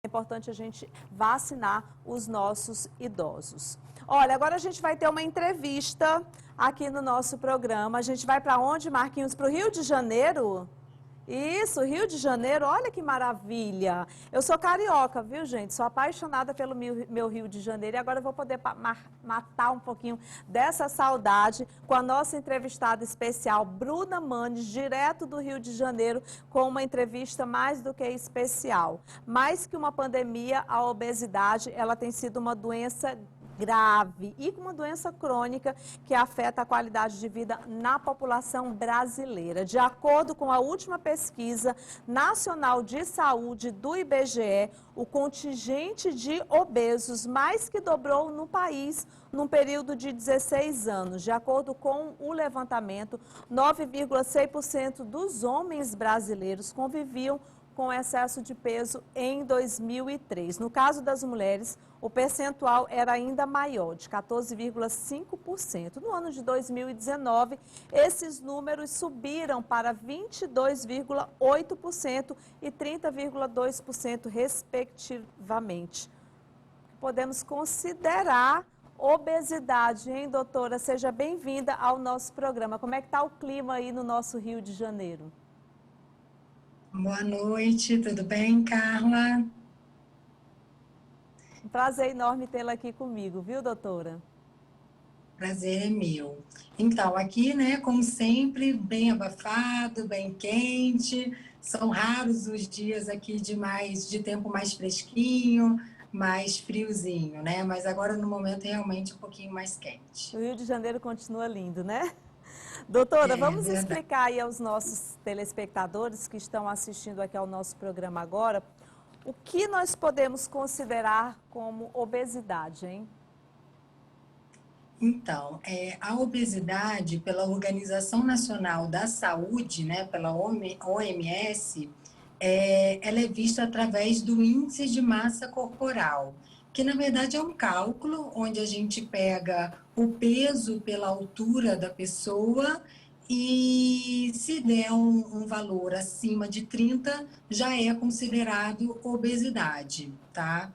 É importante a gente vacinar os nossos idosos. Olha, agora a gente vai ter uma entrevista aqui no nosso programa. A gente vai para onde, Marquinhos? Para o Rio de Janeiro? Isso, Rio de Janeiro, olha que maravilha. Eu sou carioca, viu, gente? Sou apaixonada pelo meu Rio de Janeiro e agora eu vou poder matar um pouquinho dessa saudade com a nossa entrevistada especial, Bruna Manes, direto do Rio de Janeiro, com uma entrevista mais do que especial. Mais que uma pandemia, a obesidade, ela tem sido uma doença grave e com uma doença crônica que afeta a qualidade de vida na população brasileira. De acordo com a última pesquisa nacional de saúde do IBGE, o contingente de obesos mais que dobrou no país num período de 16 anos. De acordo com o levantamento, 9,6% dos homens brasileiros conviviam com excesso de peso em 2003. No caso das mulheres, o percentual era ainda maior, de 14,5%. No ano de 2019, esses números subiram para 22,8% e 30,2%, respectivamente. Podemos considerar obesidade, hein, doutora? Seja bem-vinda ao nosso programa. Como é que está o clima aí no nosso Rio de Janeiro? Boa noite, tudo bem, Carla? Um prazer enorme tê-la aqui comigo, viu, doutora? Prazer é meu. Então, aqui, né, como sempre, bem abafado, bem quente. São raros os dias aqui de tempo mais fresquinho, mais friozinho, né? Mas agora no momento realmente um pouquinho mais quente. O Rio de Janeiro continua lindo, né? Doutora, É vamos verdade. explicar aí aos nossos telespectadores que estão assistindo aqui ao nosso programa agora, o que nós podemos considerar como obesidade, hein? Então, a obesidade, pela Organização Nacional da Saúde, né, pela OMS, ela é vista através do índice de massa corporal, que na verdade é um cálculo onde a gente pega o peso pela altura da pessoa e se der um valor acima de 30, já é considerado obesidade, tá?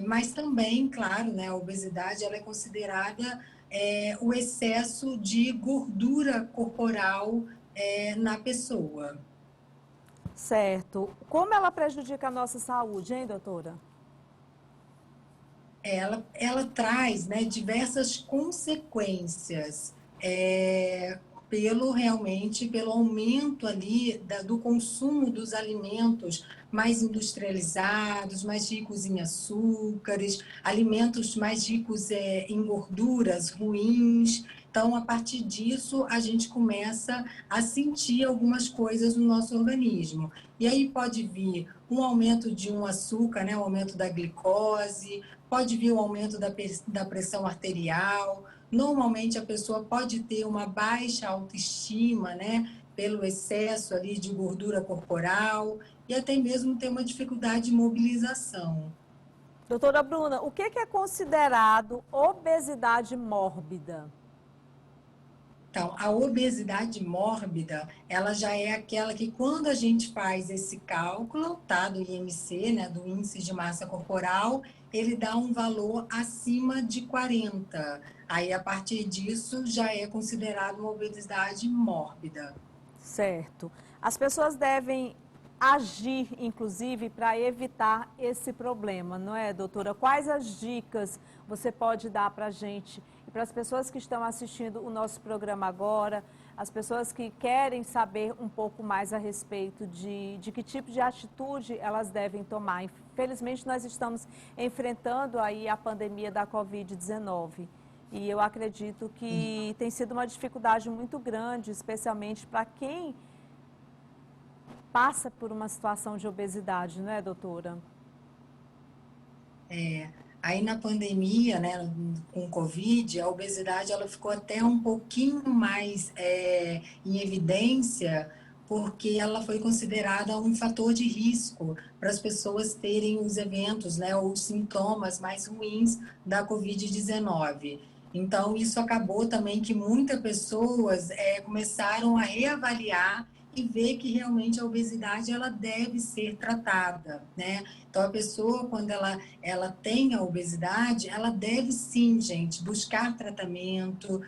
Mas também, claro, né, a obesidade ela é considerada o excesso de gordura corporal na pessoa. Certo. Como ela prejudica a nossa saúde, hein, doutora? Ela traz, né, diversas consequências pelo aumento ali do consumo dos alimentos mais industrializados, mais ricos em açúcares, alimentos mais ricos em gorduras ruins. Então, a partir disso, a gente começa a sentir algumas coisas no nosso organismo. E aí pode vir um aumento de um açúcar, né, um aumento da glicose, pode vir o aumento da pressão arterial. Normalmente a pessoa pode ter uma baixa autoestima, né, pelo excesso ali de gordura corporal e até mesmo ter uma dificuldade de mobilização. Doutora Bruna, o que é considerado obesidade mórbida? Então, a obesidade mórbida, ela já é aquela que quando a gente faz esse cálculo, tá, do IMC, né, do índice de massa corporal, ele dá um valor acima de 40. Aí, a partir disso, já é considerado uma obesidade mórbida. Certo. As pessoas devem agir, inclusive, para evitar esse problema, não é, doutora? Quais as dicas você pode dar para a gente e para as pessoas que estão assistindo o nosso programa agora, as pessoas que querem saber um pouco mais a respeito de que tipo de atitude elas devem tomar? Infelizmente, nós estamos enfrentando aí a pandemia da Covid-19. E eu acredito que tem sido uma dificuldade muito grande, especialmente para quem passa por uma situação de obesidade, não é, doutora? Aí na pandemia, né, com Covid, a obesidade ela ficou até um pouquinho mais em evidência, porque ela foi considerada um fator de risco para as pessoas terem os eventos, né, ou os sintomas mais ruins da Covid-19. Então, isso acabou também que muitas pessoas começaram a reavaliar e ver que realmente a obesidade ela deve ser tratada, né? Então a pessoa quando ela tem a obesidade, ela deve sim, gente, buscar tratamento,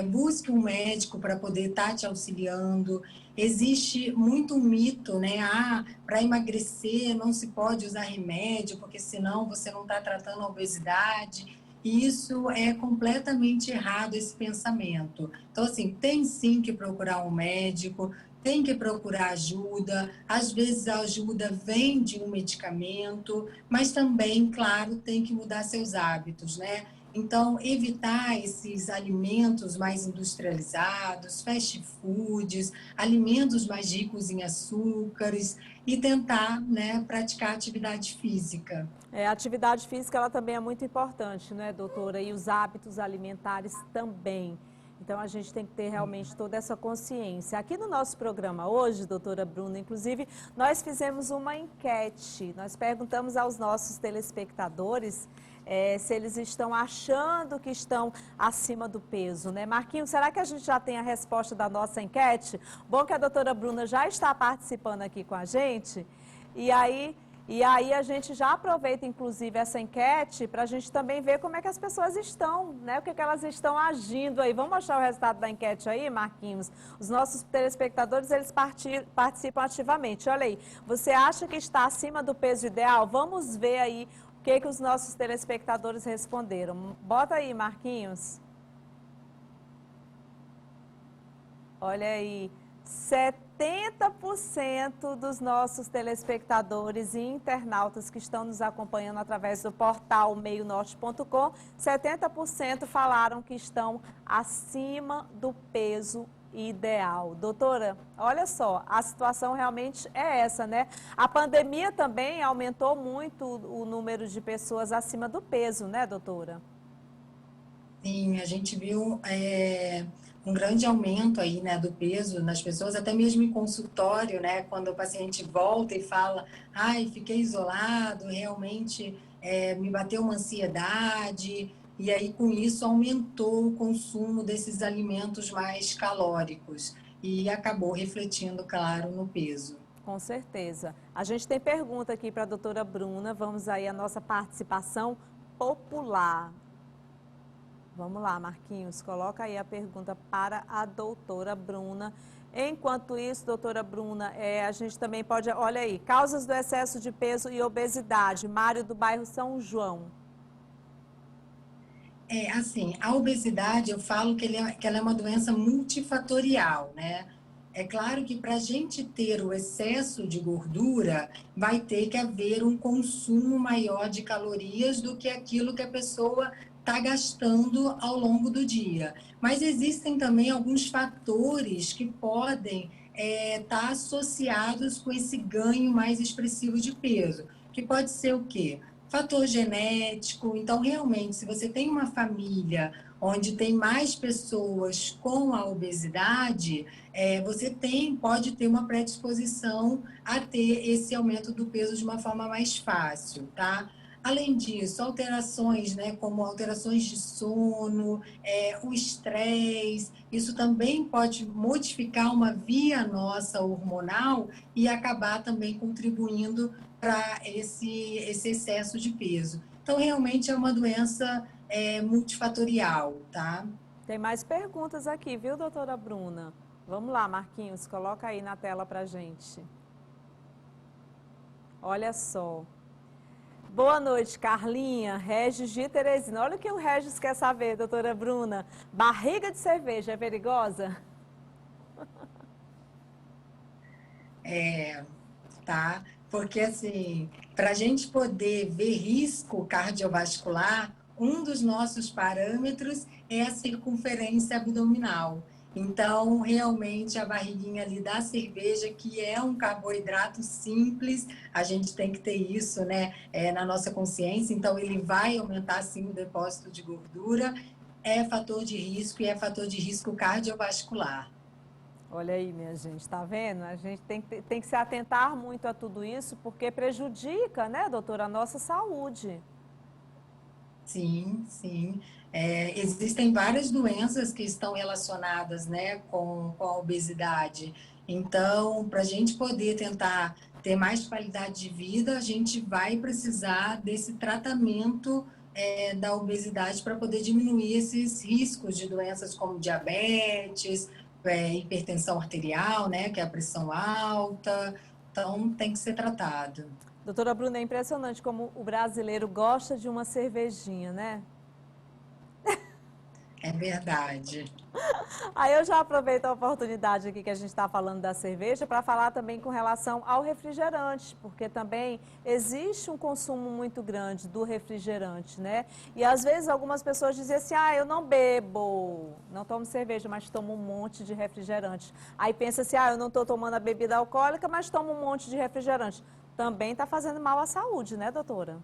busque um médico para poder estar te auxiliando. Existe muito um mito, né? Ah, para emagrecer não se pode usar remédio, porque senão você não está tratando a obesidade. E isso é completamente errado, esse pensamento. Então, assim, tem sim que procurar um médico, tem que procurar ajuda. Às vezes a ajuda vem de um medicamento, mas também, claro, tem que mudar seus hábitos, né? Então, evitar esses alimentos mais industrializados, fast foods, alimentos mais ricos em açúcares e tentar, né, praticar atividade física. A atividade física ela também é muito importante, né, doutora? E os hábitos alimentares também. Então a gente tem que ter realmente toda essa consciência. Aqui no nosso programa hoje, doutora Bruna, inclusive, nós fizemos uma enquete. Nós perguntamos aos nossos telespectadores se eles estão achando que estão acima do peso, né? Marquinhos, será que a gente já tem a resposta da nossa enquete? Bom que a doutora Bruna já está participando aqui com a gente. E aí a gente já aproveita, inclusive, essa enquete para a gente também ver como é que as pessoas estão, né? O que elas estão agindo aí. Vamos mostrar o resultado da enquete aí, Marquinhos? Os nossos telespectadores, eles participam ativamente. Olha aí, você acha que está acima do peso ideal? Vamos ver aí o que os nossos telespectadores responderam. Bota aí, Marquinhos. Olha aí, 70% dos nossos telespectadores e internautas que estão nos acompanhando através do portal meionorte.com, 70% falaram que estão acima do peso ideal. Doutora, olha só, a situação realmente é essa, né? A pandemia também aumentou muito o número de pessoas acima do peso, né, doutora? Sim, a gente viu um grande aumento aí, né, do peso nas pessoas, até mesmo em consultório, né, quando o paciente volta e fala, ai, fiquei isolado, realmente me bateu uma ansiedade, e aí com isso aumentou o consumo desses alimentos mais calóricos e acabou refletindo, claro, no peso. Com certeza. A gente tem pergunta aqui para a doutora Bruna. Vamos aí à nossa participação popular. Vamos lá, Marquinhos, coloca aí a pergunta para a doutora Bruna. Enquanto isso, doutora Bruna, a gente também pode... Olha aí, causas do excesso de peso e obesidade. Mário do bairro São João. Assim, a obesidade, eu falo que ela é uma doença multifatorial, né? É claro que para a gente ter o excesso de gordura, vai ter que haver um consumo maior de calorias do que aquilo que a pessoa está gastando ao longo do dia. Mas existem também alguns fatores que podem estar associados com esse ganho mais expressivo de peso, que pode ser o quê? Fator genético. Então, realmente, se você tem uma família onde tem mais pessoas com a obesidade, você pode ter uma predisposição a ter esse aumento do peso de uma forma mais fácil, tá? Além disso, alterações, né, como alterações de sono, o estresse, isso também pode modificar uma via nossa hormonal e acabar também contribuindo para esse excesso de peso. Então, realmente é uma doença multifatorial, tá? Tem mais perguntas aqui, viu, doutora Bruna? Vamos lá, Marquinhos, coloca aí na tela para gente. Olha só. Boa noite, Carlinha, Regis de Teresina. Olha o que o Regis quer saber, doutora Bruna. Barriga de cerveja é perigosa? Tá? Porque, assim, para a gente poder ver risco cardiovascular, um dos nossos parâmetros é a circunferência abdominal. Então, realmente, a barriguinha ali da cerveja, que é um carboidrato simples, a gente tem que ter isso, né, na nossa consciência. Então, ele vai aumentar, sim, o depósito de gordura, é fator de risco e é fator de risco cardiovascular. Olha aí, minha gente, tá vendo? A gente tem que se atentar muito a tudo isso, porque prejudica, né, doutora, a nossa saúde. Sim, sim. Existem várias doenças que estão relacionadas, né, com a obesidade. Então, para a gente poder tentar ter mais qualidade de vida, a gente vai precisar desse tratamento da obesidade para poder diminuir esses riscos de doenças como diabetes, hipertensão arterial, né, que é a pressão alta. Então, tem que ser tratado. Doutora Bruna, é impressionante como o brasileiro gosta de uma cervejinha, né? É verdade. Aí eu já aproveito a oportunidade aqui que a gente está falando da cerveja para falar também com relação ao refrigerante, porque também existe um consumo muito grande do refrigerante, né? E às vezes algumas pessoas dizem assim, eu não bebo, não tomo cerveja, mas tomo um monte de refrigerante. Aí pensa assim, eu não estou tomando a bebida alcoólica, mas tomo um monte de refrigerante. Também está fazendo mal à saúde, né, doutora?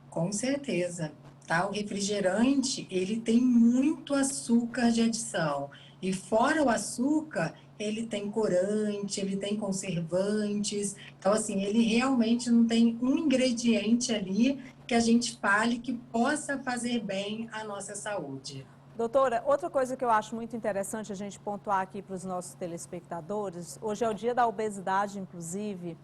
Com certeza, tá? O refrigerante, ele tem muito açúcar de adição. E fora o açúcar, ele tem corante, ele tem conservantes. Então, assim, ele realmente não tem um ingrediente ali que a gente fale que possa fazer bem à nossa saúde. Doutora, outra coisa que eu acho muito interessante a gente pontuar aqui para os nossos telespectadores, hoje é o dia da obesidade, inclusive,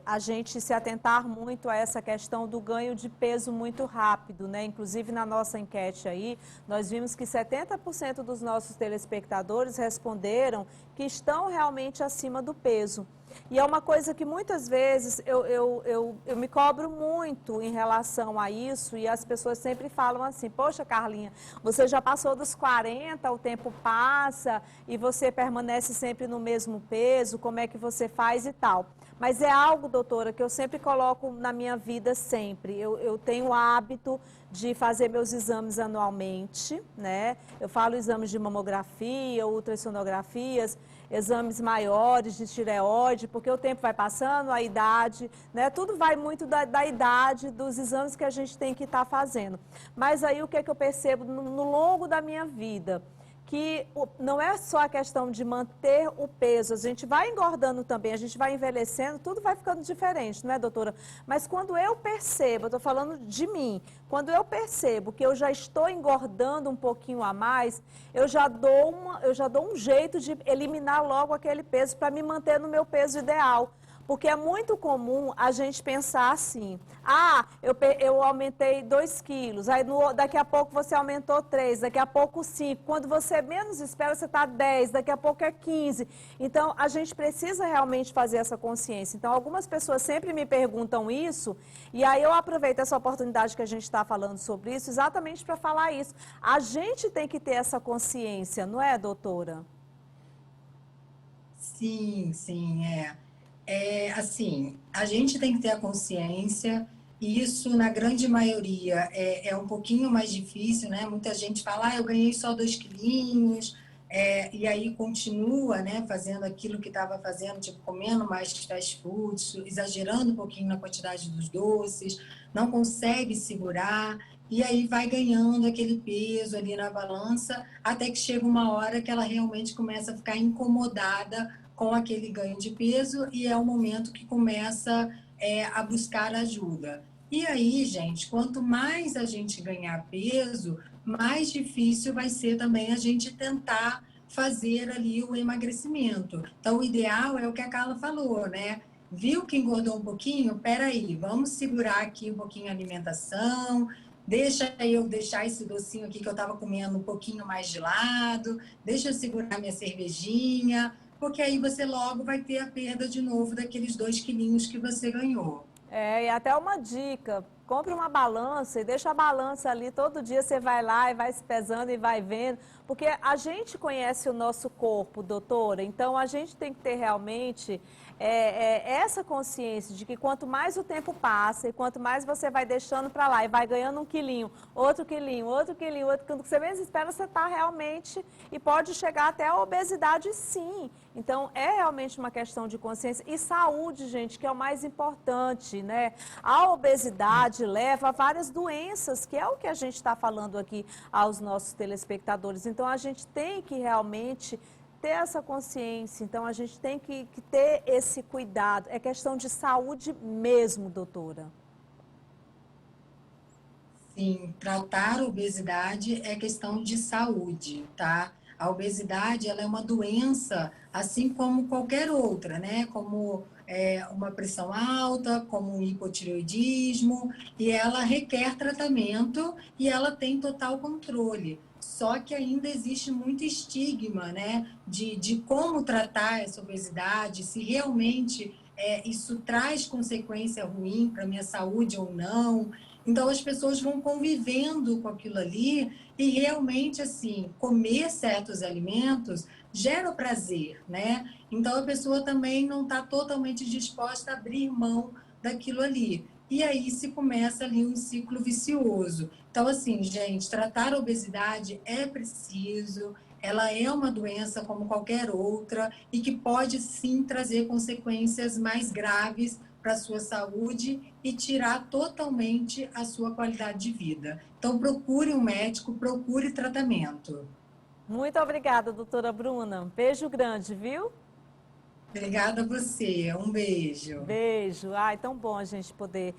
a gente se atentar muito a essa questão do ganho de peso muito rápido, né? Inclusive na nossa enquete aí, nós vimos que 70% dos nossos telespectadores responderam que estão realmente acima do peso. E é uma coisa que muitas vezes eu me cobro muito em relação a isso e as pessoas sempre falam assim, poxa Carlinha, você já passou dos 40, o tempo passa e você permanece sempre no mesmo peso, como é que você faz e tal. Mas é algo, doutora, que eu sempre coloco na minha vida sempre. Eu tenho o hábito de fazer meus exames anualmente, né? Eu falo exames de mamografia, ultrassonografias, exames maiores de tireoide, porque o tempo vai passando, a idade, né? Tudo vai muito da idade, dos exames que a gente tem que estar fazendo. Mas aí o que é que eu percebo no longo da minha vida? Que não é só a questão de manter o peso, a gente vai engordando também, a gente vai envelhecendo, tudo vai ficando diferente, não é, doutora? Mas quando eu percebo, eu estou falando de mim, quando eu percebo que eu já estou engordando um pouquinho a mais, eu já dou um jeito de eliminar logo aquele peso para me manter no meu peso ideal. Porque é muito comum a gente pensar assim, eu aumentei 2 quilos, aí daqui a pouco você aumentou 3, daqui a pouco 5, quando você menos espera você está 10, daqui a pouco é 15. Então, a gente precisa realmente fazer essa consciência. Então, algumas pessoas sempre me perguntam isso, e aí eu aproveito essa oportunidade que a gente está falando sobre isso, exatamente para falar isso. A gente tem que ter essa consciência, não é, doutora? Sim, sim, é. Assim, a gente tem que ter a consciência, e isso, na grande maioria, é um pouquinho mais difícil, né? Muita gente fala, eu ganhei só 2 quilinhos, e aí continua, né, fazendo aquilo que estava fazendo, tipo, comendo mais fast food, exagerando um pouquinho na quantidade dos doces, não consegue segurar, e aí vai ganhando aquele peso ali na balança, até que chega uma hora que ela realmente começa a ficar incomodada com aquele ganho de peso e é o momento que começa a buscar ajuda. E aí, gente, quanto mais a gente ganhar peso, mais difícil vai ser também a gente tentar fazer ali o emagrecimento. Então, o ideal é o que a Carla falou, né? Viu que engordou um pouquinho? Peraí, vamos segurar aqui um pouquinho a alimentação, deixa eu deixar esse docinho aqui que eu estava comendo um pouquinho mais de lado, deixa eu segurar minha cervejinha, porque aí você logo vai ter a perda de novo daqueles 2 quilinhos que você ganhou. E até uma dica, compre uma balança e deixa a balança ali, todo dia você vai lá e vai se pesando e vai vendo, porque a gente conhece o nosso corpo, doutora, então a gente tem que ter realmente essa consciência de que quanto mais o tempo passa e quanto mais você vai deixando para lá e vai ganhando um quilinho, outro quilinho, outro quilinho, outro, quando você menos espera, você está realmente e pode chegar até a obesidade sim. Então, é realmente uma questão de consciência e saúde, gente, que é o mais importante, né? A obesidade leva a várias doenças, que é o que a gente está falando aqui aos nossos telespectadores. Então, a gente tem que realmente ter essa consciência, então a gente tem que ter esse cuidado. É questão de saúde mesmo, doutora. Sim, tratar a obesidade é questão de saúde, tá? A obesidade, ela é uma doença, assim como qualquer outra, né? Como uma pressão alta, como um hipotireoidismo, e ela requer tratamento e ela tem total controle. Só que ainda existe muito estigma, né? De como tratar essa obesidade, se realmente isso traz consequência ruim para a minha saúde ou não. Então, as pessoas vão convivendo com aquilo ali e realmente, assim, comer certos alimentos gera prazer, né? Então, a pessoa também não está totalmente disposta a abrir mão daquilo ali. E aí se começa ali um ciclo vicioso. Então, assim, gente, tratar a obesidade é preciso, ela é uma doença como qualquer outra e que pode sim trazer consequências mais graves para a sua saúde e tirar totalmente a sua qualidade de vida. Então, procure um médico, procure tratamento. Muito obrigada, doutora Bruna. Beijo grande, viu? Obrigada a você. Um beijo. Beijo. Ai, tão bom a gente poder